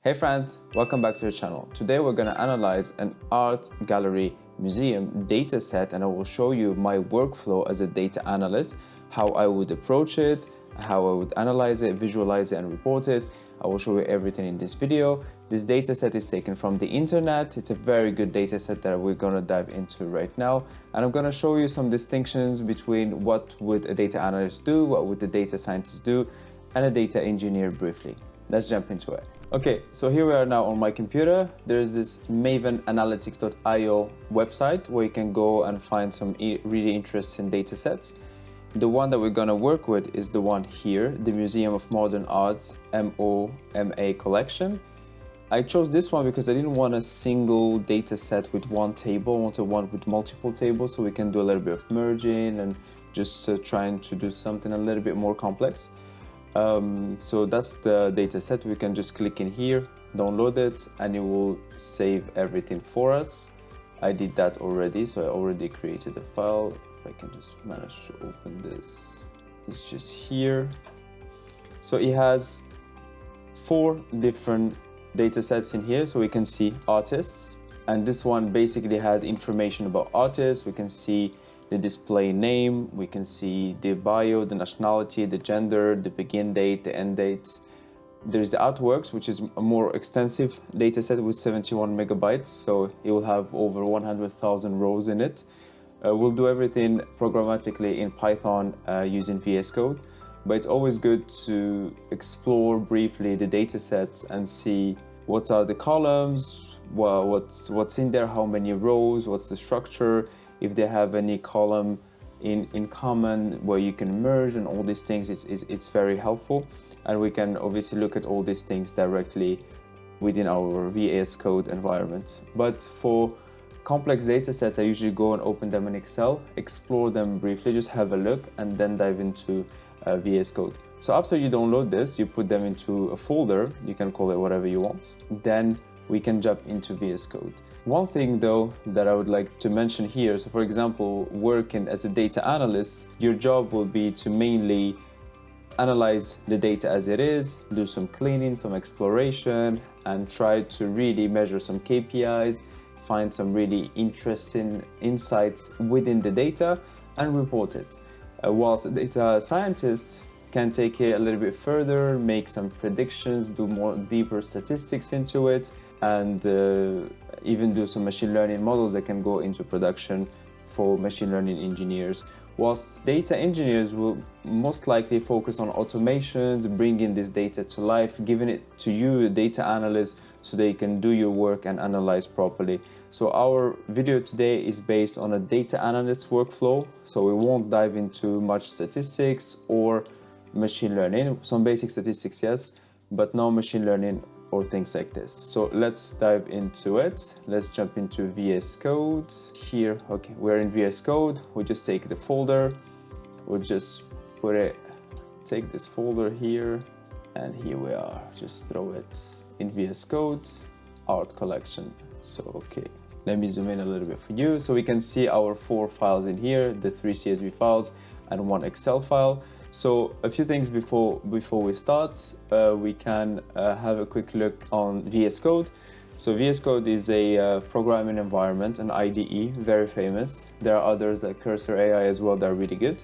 Hey friends, welcome back to the channel. Today we're going to analyze an art gallery museum data set, and I will show you my workflow as a data analyst, how I would approach it, how I would analyze it, visualize it, and report it. I will show you everything in this video. This data set is taken from the internet. It's a very good data set that we're going to dive into right now. And I'm going to show you some distinctions between what would a data analyst do, what would a data scientist do, and a data engineer briefly. Let's jump into it. Okay, so here we are now on my computer. There's this mavenanalytics.io website where you can go and find some really interesting data sets. The one that we're gonna work with is the one here, the Museum of Modern Art's MoMA collection. I chose this one because I didn't want a single data set with one table. I wanted one with multiple tables so we can do a little bit of merging and just trying to do something a little bit more complex. So that's the data set. We can just click in here, download it, and it will save everything for us. I did that already, so I already created a file. If I can just manage to open this, it's just here. So it has 4 different data sets in here. So we can see artists, and this one basically has information about artists. We can see the display name, we can see the bio, the nationality, the gender, the begin date, the end dates. There's the artworks, which is a more extensive data set with 71 megabytes, so it will have over 100,000 rows in it. We'll do everything programmatically in Python using VS Code, but it's always good to explore briefly the data sets and see what are the columns, what's in there, how many rows, what's the structure, if they have any column in common where you can merge, and all these things. It's very helpful, and we can obviously look at all these things directly within our VS Code environment. But for complex data sets, I usually go and open them in Excel, explore them briefly, just have a look, and then dive into VS Code. So after you download this, you put them into a folder, you can call it whatever you want, then we can jump into VS Code. One thing though that I would like to mention here, so for example, working as a data analyst, your job will be to mainly analyze the data as it is, do some cleaning, some exploration, and try to really measure some KPIs, find some really interesting insights within the data and report it. Whilst a data scientist can take it a little bit further, make some predictions, do more deeper statistics into it, and even do some machine learning models that can go into production for machine learning engineers. Whilst data engineers will most likely focus on automations, bringing this data to life, giving it to you, a data analyst, so they can do your work and analyze properly. So our video today is based on a data analyst workflow, so we won't dive into much statistics or machine learning. Some basic statistics, yes, but no machine learning or things like this. So let's dive into it. Let's jump into VS Code here. Okay, we're in VS Code. We just take the folder, we'll just take this folder here, and here we are. Just throw it in VS Code, art collection. So, okay, let me zoom in a little bit for you. So we can see our 4 files in here, the 3 CSV files and 1 Excel file. So a few things before we start, we can have a quick look on VS Code. So VS Code is a programming environment, an IDE, very famous. There are others like Cursor AI as well that are really good.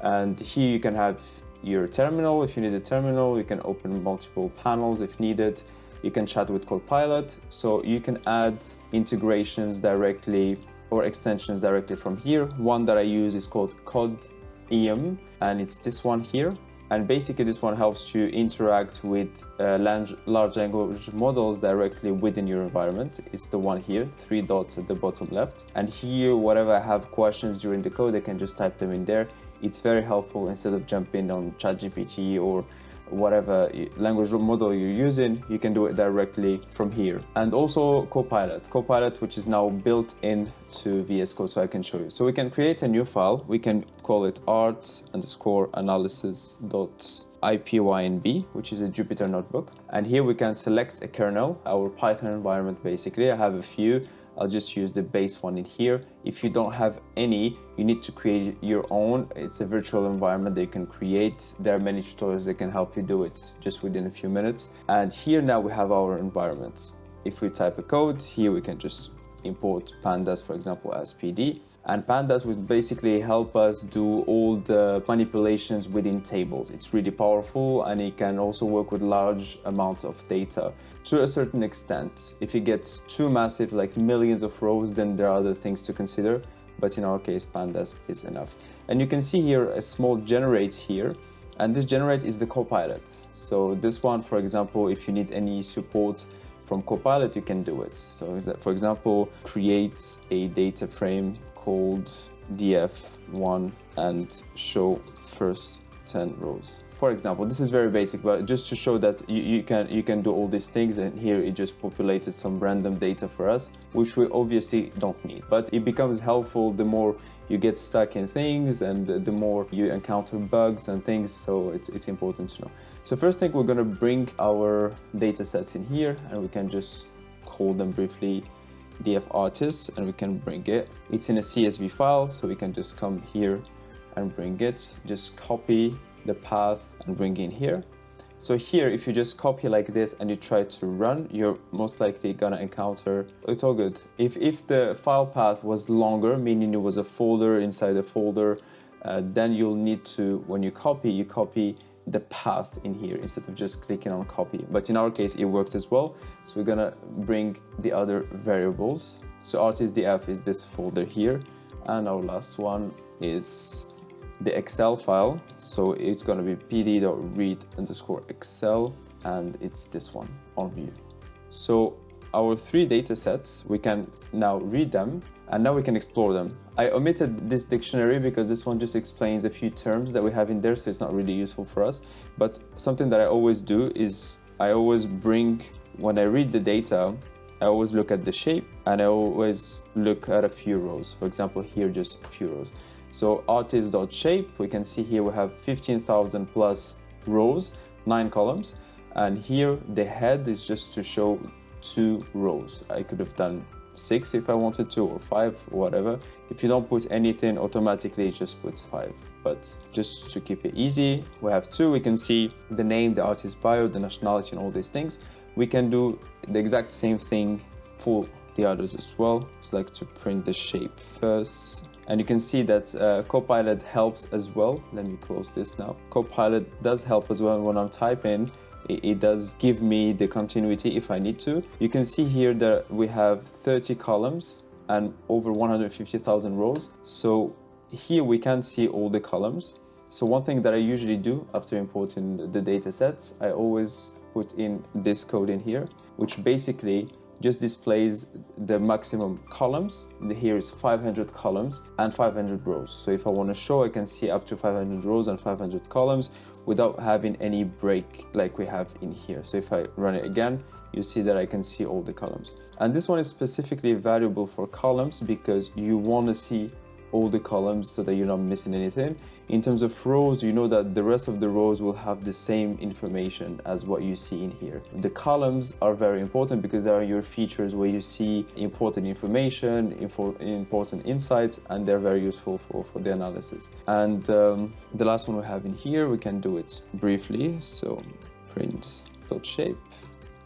And here you can have your terminal. If you need a terminal, you can open multiple panels if needed. You can chat with Copilot. So you can add integrations directly or extensions directly from here. One that I use is called CodEM, and it's this one here. And basically this one helps you interact with large language models directly within your environment. It's the one here, 3 dots at the bottom left. And here, whatever I have questions during the code, I can just type them in there. It's very helpful. Instead of jumping on ChatGPT or whatever language model you're using, you can do it directly from here. And also Copilot, which is now built into VS Code, so I can show you. So we can create a new file. We can call it art_analysis.ipynb, which is a Jupyter notebook. And here we can select a kernel, our Python environment basically. I have a few. I'll just use the base one in here. If you don't have any, you need to create your own. It's a virtual environment that you can create. There are many tutorials that can help you do it just within a few minutes. And here now we have our environments. If we type a code, here we can just import pandas, for example, as PD. And pandas would basically help us do all the manipulations within tables. It's really powerful, and it can also work with large amounts of data to a certain extent. If it gets too massive, like millions of rows, then there are other things to consider. But in our case, pandas is enough. And you can see here a small generate here. And this generate is the copilot. So this one, for example, if you need any support from Copilot, you can do it. So is that, for example, create a data frame called df1 and show first 10 rows. For example, this is very basic, but just to show that you can do all these things, and here it just populated some random data for us, which we obviously don't need. But it becomes helpful the more you get stuck in things and the more you encounter bugs and things, so it's important to know. So first thing, we're gonna bring our data sets in here, and we can just call them briefly df artists, and we can bring it. It's in a CSV file, so we can just come here and bring it, just copy the path and bring in here. So here, if you just copy like this and you try to run, you're most likely gonna encounter, it's all good. If the file path was longer, meaning it was a folder inside a folder, then you'll need to, when you copy the path in here instead of just clicking on copy. But in our case, it worked as well. So we're gonna bring the other variables. So artist df is this folder here. And our last one is the Excel file. So it's gonna be pd.read_Excel, and it's this one on view. So our three data sets, we can now read them, and now we can explore them. I omitted this dictionary because this one just explains a few terms that we have in there, so it's not really useful for us. But something that I always do is I always bring, when I read the data, I always look at the shape, and I always look at a few rows. For example, here, just a few rows. So artist.shape, we can see here we have 15,000 plus rows, 9 columns. And here the head is just to show 2 rows. I could have done 6 if I wanted to, or 5, or whatever. If you don't put anything, automatically it just puts 5. But just to keep it easy, we have 2. We can see the name, the artist bio, the nationality, and all these things. We can do the exact same thing for the others as well. It's like to print the shape first. And you can see that Copilot helps as well. Let me close this now. Copilot does help as well when I'm typing. It does give me the continuity if I need to. You can see here that we have 30 columns and over 150,000 rows. So here we can see all the columns. So one thing that I usually do after importing the data sets, I always put in this code in here, which basically just displays the maximum columns. Here is 500 columns and 500 rows. So if I want to show, I can see up to 500 rows and 500 columns without having any break like we have in here. So if I run it again, you see that I can see all the columns. And this one is specifically valuable for columns because you want to see all the columns so that you're not missing anything. In terms of rows, you know that the rest of the rows will have the same information as what you see in here. The columns are very important because they are your features where you see important information, important insights, and they're very useful for the analysis. And the last one we have in here, we can do it briefly. So print.shape,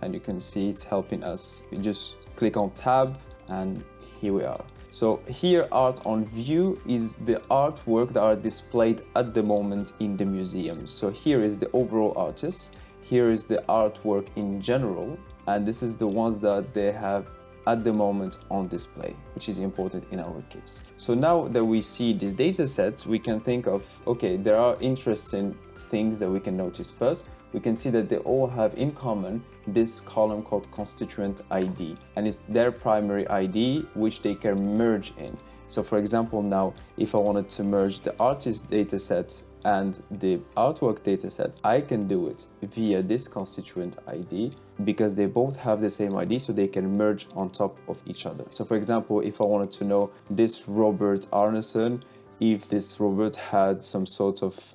and you can see it's helping us. You just click on tab, and here we are. So here, art on view is the artwork that are displayed at the moment in the museum. So here is the overall artist, here is the artwork in general, and this is the ones that they have at the moment on display, which is important in our case. So now that we see these data sets, we can think of, okay, there are interesting things that we can notice first. We can see that they all have in common this column called constituent ID, and it's their primary ID, which they can merge in. So for example, now, if I wanted to merge the artist dataset and the artwork dataset, I can do it via this constituent ID because they both have the same ID, so they can merge on top of each other. So for example, if I wanted to know this Robert Arneson, if this Robert had some sort of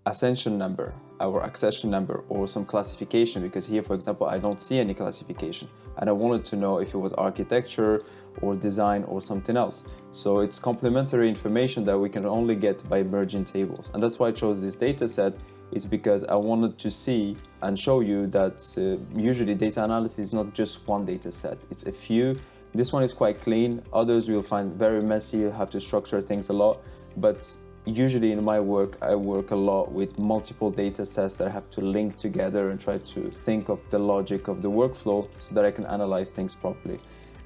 accession number or some classification, because here, for example, I don't see any classification and I wanted to know if it was architecture or design or something else. So it's complementary information that we can only get by merging tables. And that's why I chose this data set, is because I wanted to see and show you that usually data analysis is not just one data set, it's a few. This one is quite clean, others you'll find very messy, you have to structure things a lot, but usually in my work, I work a lot with multiple data sets that I have to link together and try to think of the logic of the workflow so that I can analyze things properly.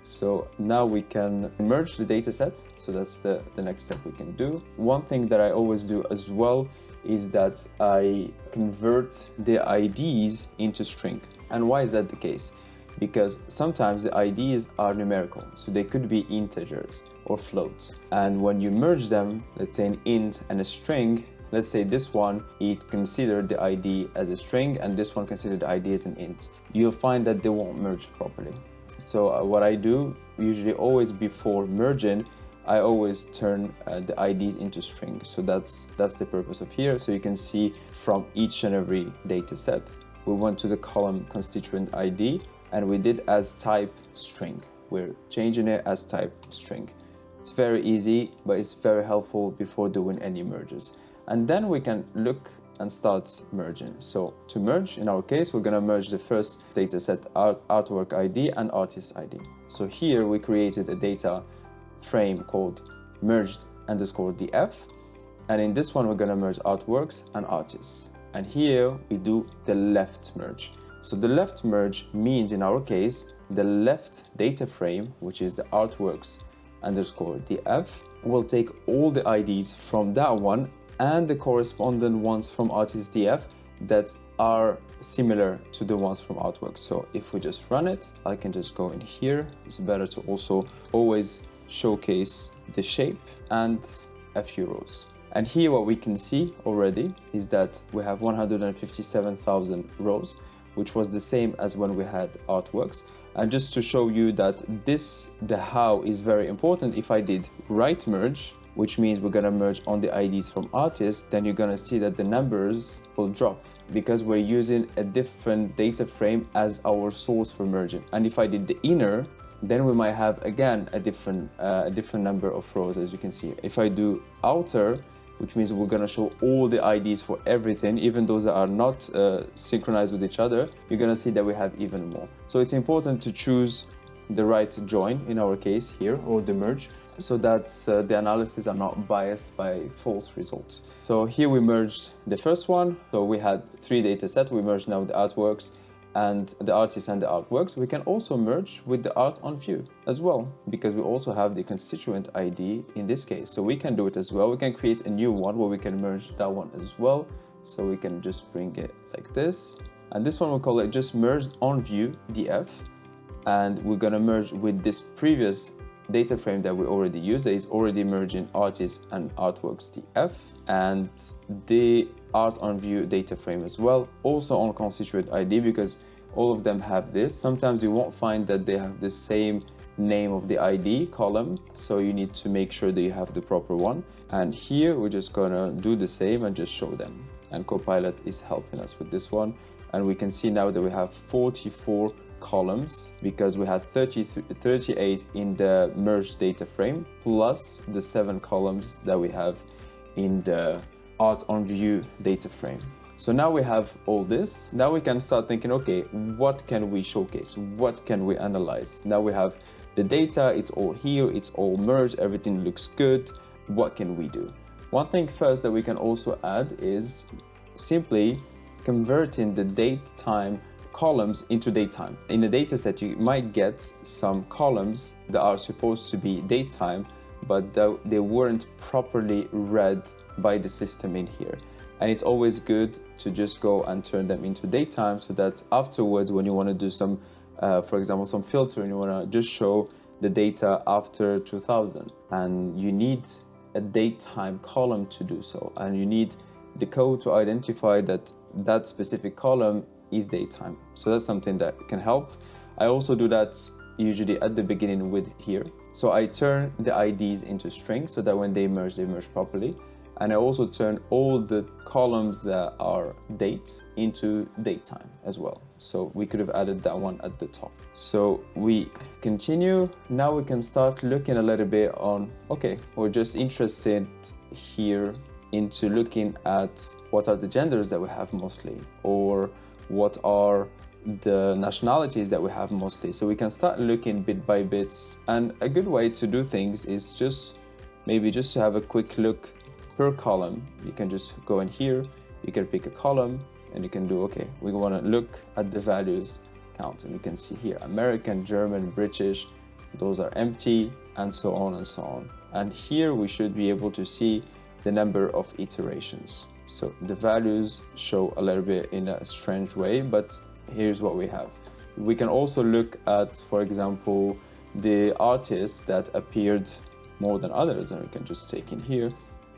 So now we can merge the data set. So that's the next step we can do. One thing that I always do as well is that I convert the IDs into string. And why is that the case? Because sometimes the IDs are numerical, so they could be integers or floats. And when you merge them, let's say an int and a string, let's say this one, it considered the ID as a string and this one considered the ID as an int. You'll find that they won't merge properly. So what I do, usually always before merging, I always turn the IDs into string. So that's the purpose of here. So you can see from each and every data set, we went to the column constituent ID and we did as type string. We're changing it as type string. It's very easy, but it's very helpful before doing any merges. And then we can look and start merging. So to merge, in our case, we're gonna merge the first data set, artwork ID and artist ID. So here we created a data frame called merged_df. And in this one, we're gonna merge artworks and artists. And here we do the left merge. So the left merge means, in our case, the left data frame, which is the artworks_df, will take all the IDs from that one and the corresponding ones from artist_df that are similar to the ones from artworks. So if we just run it, I can just go in here. It's better to also always showcase the shape and a few rows. And here what we can see already is that we have 157,000 rows, which was the same as when we had artworks. And just to show you that the how is very important, if I did right merge, which means we're gonna merge on the IDs from artists, then you're gonna see that the numbers will drop because we're using a different data frame as our source for merging. And if I did the inner, then we might have again a different number of rows, as you can see. If I do outer, which means we're gonna show all the IDs for everything, even those that are not synchronized with each other, you're gonna see that we have even more. So it's important to choose the right join, in our case here, or the merge, so that the analysis are not biased by false results. So here we merged the first one. So we had 3 data sets. We merged now the artworks and the artists and the artworks. We can also merge with the art on view as well, because we also have the constituent ID in this case. So we can do it as well. We can create a new one where we can merge that one as well. So we can just bring it like this. And this one we'll call it just merged on view df. And we're gonna merge with this previous data frame that we already used, that is already merging artists and artworks df, and the art on view data frame as well, also on constituent ID, because all of them have this. Sometimes you won't find that they have the same name of the ID column, so you need to make sure that you have the proper one. And here we're just gonna do the same and just show them. And Copilot is helping us with this one. And we can see now that we have 44 columns because we had 38 in the merged data frame, plus the 7 columns that we have in the art on view data frame. So now we have all this. Now we can start thinking, okay, what can we showcase? What can we analyze? Now we have the data, it's all here, it's all merged, everything looks good. What can we do? One thing first that we can also add is simply converting the date time columns into datetime. In a data set, you might get some columns that are supposed to be datetime, but they weren't properly read by the system in here. And it's always good to just go and turn them into datetime so that afterwards, when you want to do some, for example, some filtering, you want to just show the data after 2000. And you need a datetime column to do so. And you need the code to identify that that specific column is datetime. So that's something that can help. I also do that usually at the beginning with here. So I turn the IDs into strings so that when they merge properly. And I also turn all the columns that are dates into datetime as well. So we could have added that one at the top. So we continue. Now we can start looking a little bit on, okay, we're just interested here into looking at what are the genders that we have mostly, or what are the nationalities that we have mostly. So we can start looking bit by bits. And a good way to do things is just maybe just to have a quick look per column. You can just go in here, you can pick a column and you can do, okay, we want to look at the values count, and you can see here American, German, British, those are empty, and so on and so on. And here we should be able to see the number of iterations. So the values show a little bit in a strange way, but here's what we have. We can also look at, for example, the artists that appeared more than others, and we can just take in here,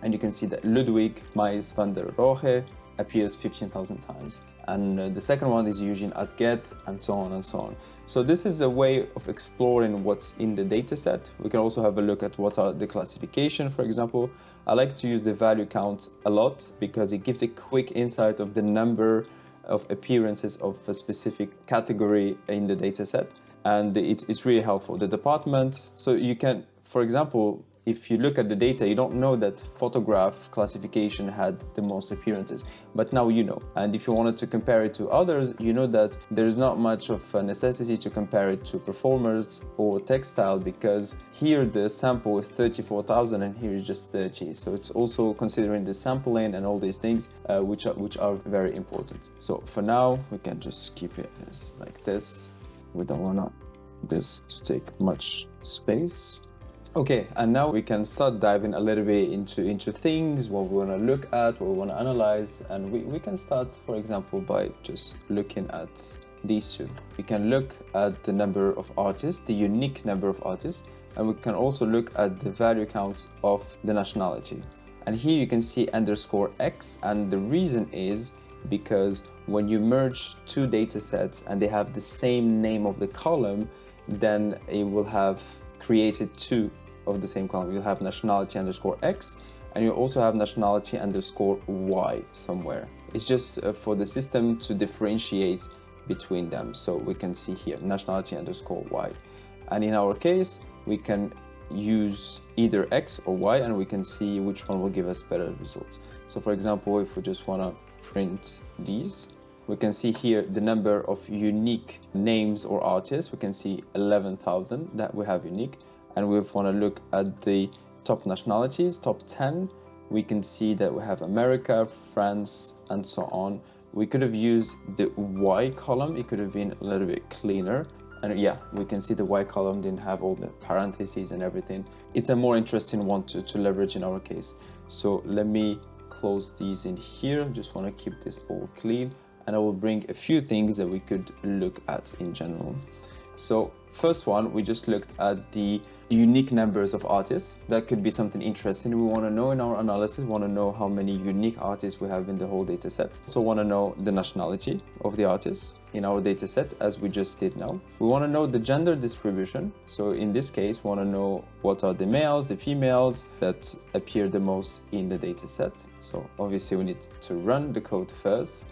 and you can see that Ludwig Mies van der Rohe appears 15,000 times. And the second one is Eugene Atget, and so on and so on. So this is a way of exploring what's in the dataset. We can also have a look at what are the classification, for example. I like to use the value count a lot because it gives a quick insight of the number of appearances of a specific category in the dataset. And it's really helpful. The department, so you can, for example, if you look at the data, you don't know that photograph classification had the most appearances, but now you know. And if you wanted to compare it to others, you know that there's not much of a necessity to compare it to performers or textile, because here the sample is 34,000 and here is just 30. So it's also considering the sampling and all these things, which are very important. So for now, we can just keep it as like this. We don't want this to take much space. Okay, and now we can start diving a little bit into things, what we want to look at, what we want to analyze. And we can start, for example, by just looking at these two. We can look at the number of artists, the unique number of artists, and we can also look at the value counts of the nationality. And here you can see _X, and the reason is because when you merge two data sets and they have the same name of the column, then it will have created two of the same column. You'll have nationality _X, and you also have nationality _Y somewhere. It's just for the system to differentiate between them. So we can see here nationality _Y. And in our case, we can use either X or Y, and we can see which one will give us better results. So for example, if we just want to print these, we can see here the number of unique names or artists. We can see 11,000 that we have unique. And we want to look at the top nationalities, top 10. We can see that we have America, France, and so on. We could have used the Y column. It could have been a little bit cleaner. And yeah, we can see the Y column didn't have all the parentheses and everything. It's a more interesting one to leverage in our case. So let me close these in here. Just want to keep this all clean. And I will bring a few things that we could look at in general. So first one, we just looked at the unique numbers of artists. That could be something interesting. We want to know in our analysis, want to know how many unique artists we have in the whole data set. Also want to know the nationality of the artists in our data set, as we just did now. We want to know the gender distribution. So in this case, we want to know what are the males, the females that appear the most in the data set. So obviously we need to run the code first.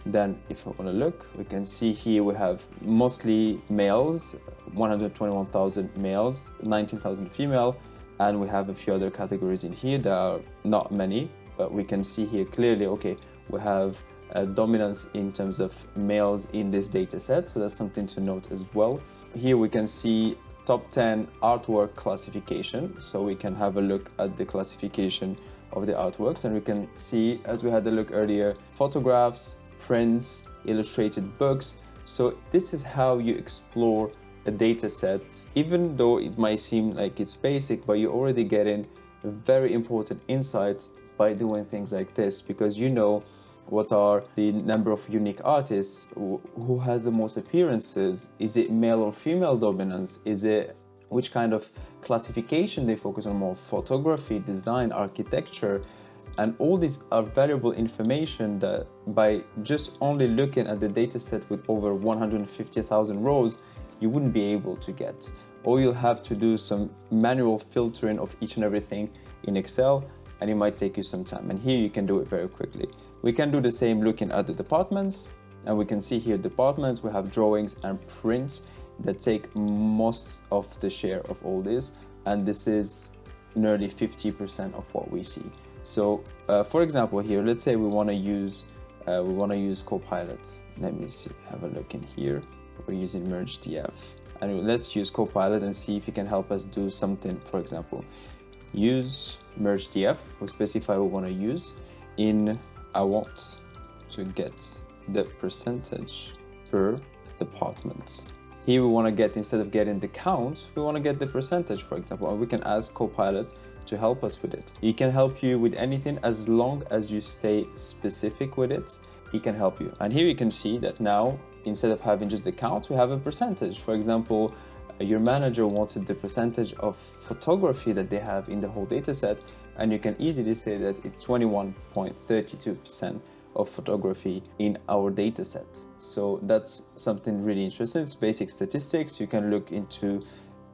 Then if I want to look, we can see here we have mostly males, 121,000 males, 19,000 female, and we have a few other categories in here. There are not many, but we can see here clearly, okay, we have a dominance in terms of males in this data set, so that's something to note as well. Here we can see top 10 artwork classification, so we can have a look at the classification of the artworks, and we can see, as we had a look earlier, photographs, prints, illustrated books. So this is how you explore a data set, even though it might seem like it's basic, but you're already getting a very important insight by doing things like this, because you know what are the number of unique artists, who has the most appearances, is it male or female dominance, is it which kind of classification they focus on, more photography, design, architecture. And all these are valuable information that by just only looking at the dataset with over 150,000 rows, you wouldn't be able to get. Or you'll have to do some manual filtering of each and everything in Excel, and it might take you some time. And here you can do it very quickly. We can do the same looking at the departments, and we can see here departments, we have drawings and prints that take most of the share of all this, and this is nearly 50% of what we see. So for example here, let's say we want to use Copilot. Let me see, have a look in here. We're using merge.df, and let's use Copilot and see if it can help us do something. For example, use merge.df. We specify we want to use in, I want to get the percentage per department. Here we want to get, instead of getting the count, we want to get the percentage, for example, and we can ask Copilot to help us with it. He can help you with anything as long as you stay specific with it. He can help you. And here you can see that now, instead of having just the count, we have a percentage. For example, your manager wanted the percentage of photography that they have in the whole data set, and you can easily say that it's 21.32% of photography in our data set. So that's something really interesting. It's basic statistics. You can look into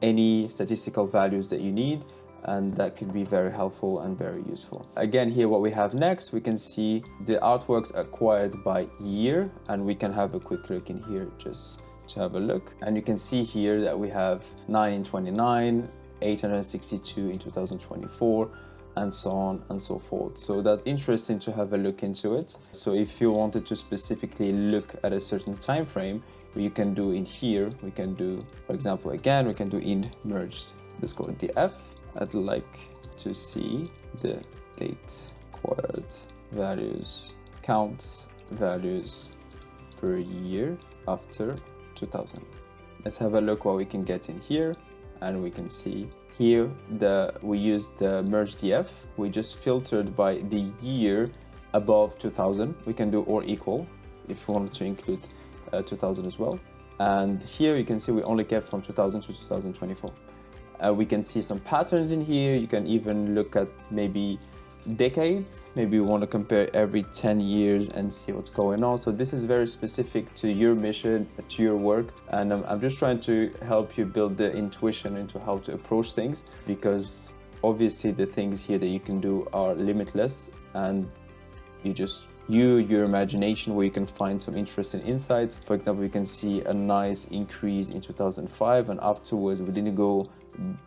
any statistical values that you need, and that could be very helpful and very useful. Again, here what we have next, we can see the artworks acquired by year, and we can have a quick look in here just to have a look. And you can see here that we have 9 in 29, 862 in 2024, and so on and so forth. So that's interesting to have a look into it. So if you wanted to specifically look at a certain time frame, you can do in here, we can do, for example, again, we can do in merge. Let's go to df. I'd like to see the date acquired values, count values per year after 2000. Let's have a look what we can get in here, and we can see here we used the merge.df. We just filtered by the year above 2000. We can do or equal if we wanted to include 2000 as well. And here you can see we only kept from 2000 to 2024. We can see some patterns in here. You can even look at maybe decades. Maybe you want to compare every 10 years and see what's going on. So this is very specific to your mission, to your work. And I'm just trying to help you build the intuition into how to approach things, because obviously the things here that you can do are limitless, and your imagination where you can find some interesting insights. For example, you can see a nice increase in 2005, and afterwards we didn't go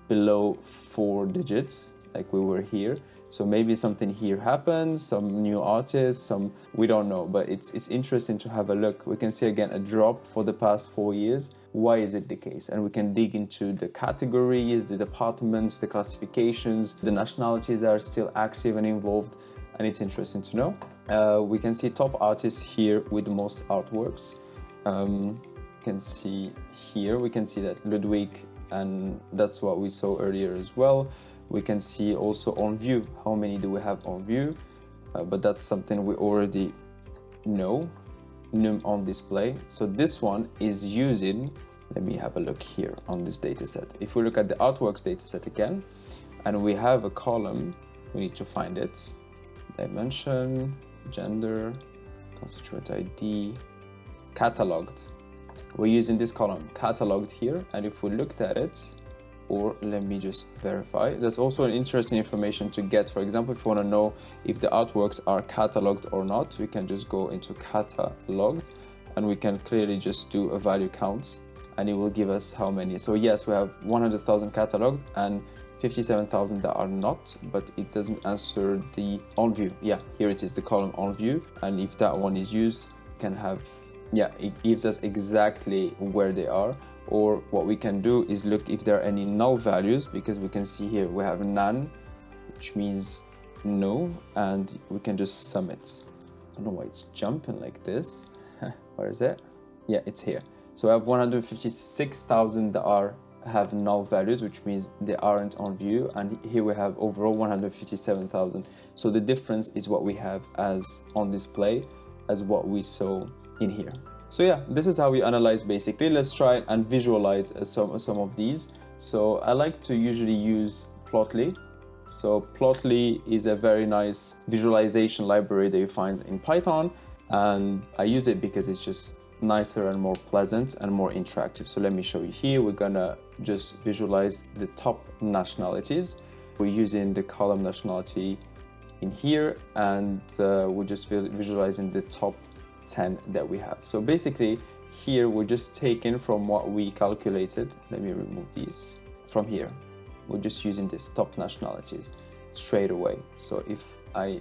below 4 digits like we were here. So maybe something here happened, some new artists, we don't know, but it's interesting to have a look. We can see again a drop for the past 4 years. Why is it the case? And we can dig into the categories, the departments, the classifications, the nationalities that are still active and involved, and it's interesting to know. We can see top artists here with the most artworks. You can see here, we can see that Ludwig, and that's what we saw earlier as well. We can see also on view, how many do we have on view, but that's something we already know, num on display. So this one is using, let me have a look here on this data set. If we look at the artworks data set again, and we have a column, we need to find it, dimension, gender, constituent ID, cataloged. We're using this column, cataloged here, and if we looked at it, or let me just verify, there's also an interesting information to get. For example, if you want to know if the artworks are cataloged or not, we can just go into cataloged, and we can clearly just do a value count, and it will give us how many. So yes, we have 100,000 cataloged and 57,000 that are not, but it doesn't answer the on view. Yeah, here it is, the column on view, and if that one is used, can have, yeah, it gives us exactly where they are. Or what we can do is look if there are any null values, because we can see here we have none, which means no, and we can just sum it. I don't know why it's jumping like this. Where is it? Yeah, it's here. So I have 156,000 that have null values, which means they aren't on view, and here we have overall 157,000. So the difference is what we have as on display as what we saw in here. So yeah, this is how we analyze basically. Let's try and visualize some of these. So I like to usually use Plotly. So Plotly is a very nice visualization library that you find in Python, and I use it because it's just nicer and more pleasant and more interactive. So let me show you here. We're gonna just visualize the top nationalities. We're using the column nationality in here, and we're just visualizing the top 10 that we have. So basically here we're just taking from what we calculated. Let me remove these from here. We're just using this top nationalities straight away. So if I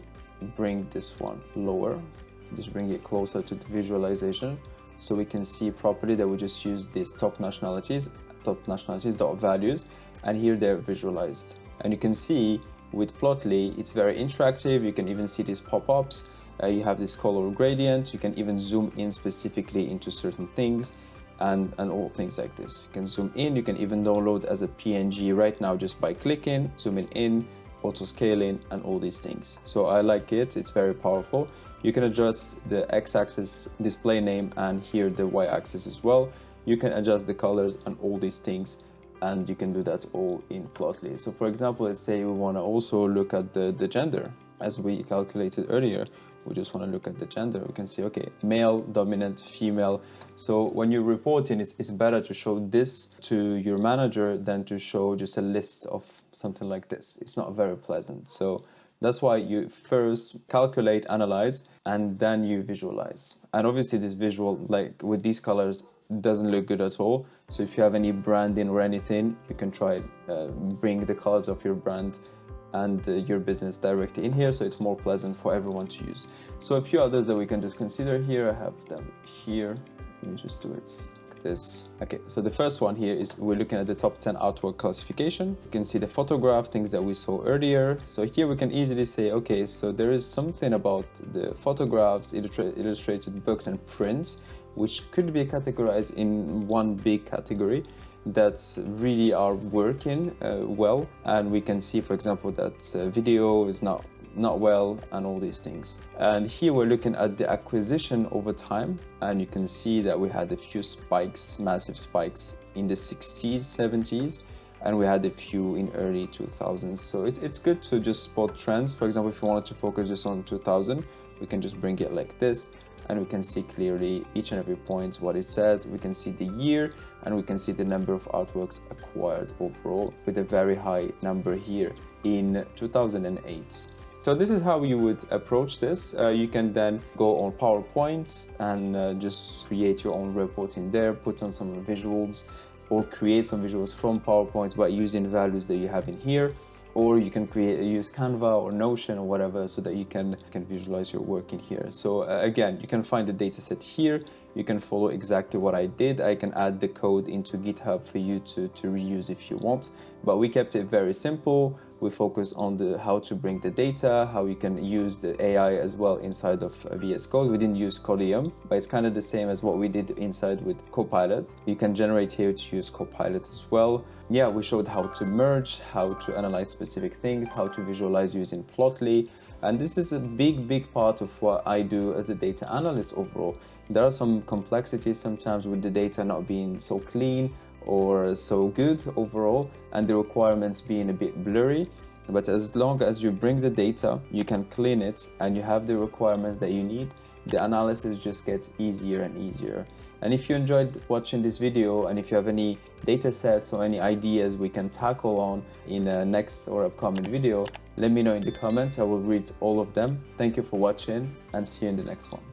bring this one lower, just bring it closer to the visualization, so we can see properly that we just use these top nationalities dot values, and here they're visualized. And you can see with Plotly, it's very interactive. You can even see these pop-ups. You have this color gradient. You can even zoom in specifically into certain things and all things like this. You can zoom in. You can even download as a PNG right now just by clicking, zooming in, auto scaling, and all these things. So I like it. It's very powerful. You can adjust the x-axis display name and here the y-axis as well. You can adjust the colors and all these things, and you can do that all in Plotly. So for example, let's say we want to also look at the gender as we calculated earlier. We just want to look at the gender. We can see, okay, male, dominant, female. So when you're reporting, it's better to show this to your manager than to show just a list of something like this. It's not very pleasant. So that's why you first calculate, analyze, and then you visualize. And obviously this visual, like with these colors, doesn't look good at all. So if you have any branding or anything, you can try bring the colors of your brand and your business directly in here, so it's more pleasant for everyone to use. So a few others that we can just consider here. I have them here. Let me just do it like this. Okay, so the first one here is we're looking at the top 10 artwork classification. You can see the photograph, things that we saw earlier. So here we can easily say, okay, so there is something about the photographs, illustrated books and prints, which could be categorized in one big category that really are working well. And we can see, for example, that video is not well and all these things. And here we're looking at the acquisition over time, and you can see that we had a few spikes, massive spikes in the 60s, 70s, and we had a few in early 2000s. So it's good to just spot trends. For example, if you wanted to focus just on 2000, we can just bring it like this, and we can see clearly each and every point what it says. We can see the year, and we can see the number of artworks acquired overall, with a very high number here in 2008. So this is how you would approach this. You can then go on PowerPoint and just create your own report in there, put on some visuals, or create some visuals from PowerPoint by using values that you have in here. Or you can use Canva or Notion or whatever, so that you can visualize your work in here. So again, you can find the dataset here. You can follow exactly what I did. I can add the code into GitHub for you to reuse if you want, but we kept it very simple. We focus on how to bring the data, how you can use the AI as well inside of VS Code. We didn't use Codium, but it's kind of the same as what we did inside with Copilot. You can generate here to use Copilot as well. Yeah, we showed how to merge, how to analyze specific things, how to visualize using Plotly. And this is a big part of what I do as a data analyst overall. There are some complexities sometimes with the data not being so clean or so good overall, and the requirements being a bit blurry. But as long as you bring the data, you can clean it, and you have the requirements that you need, the analysis just gets easier and easier. And if you enjoyed watching this video, and if you have any data sets or any ideas we can tackle on in a next or upcoming video, let me know in the comments. I will read all of them. Thank you for watching, and see you in the next one.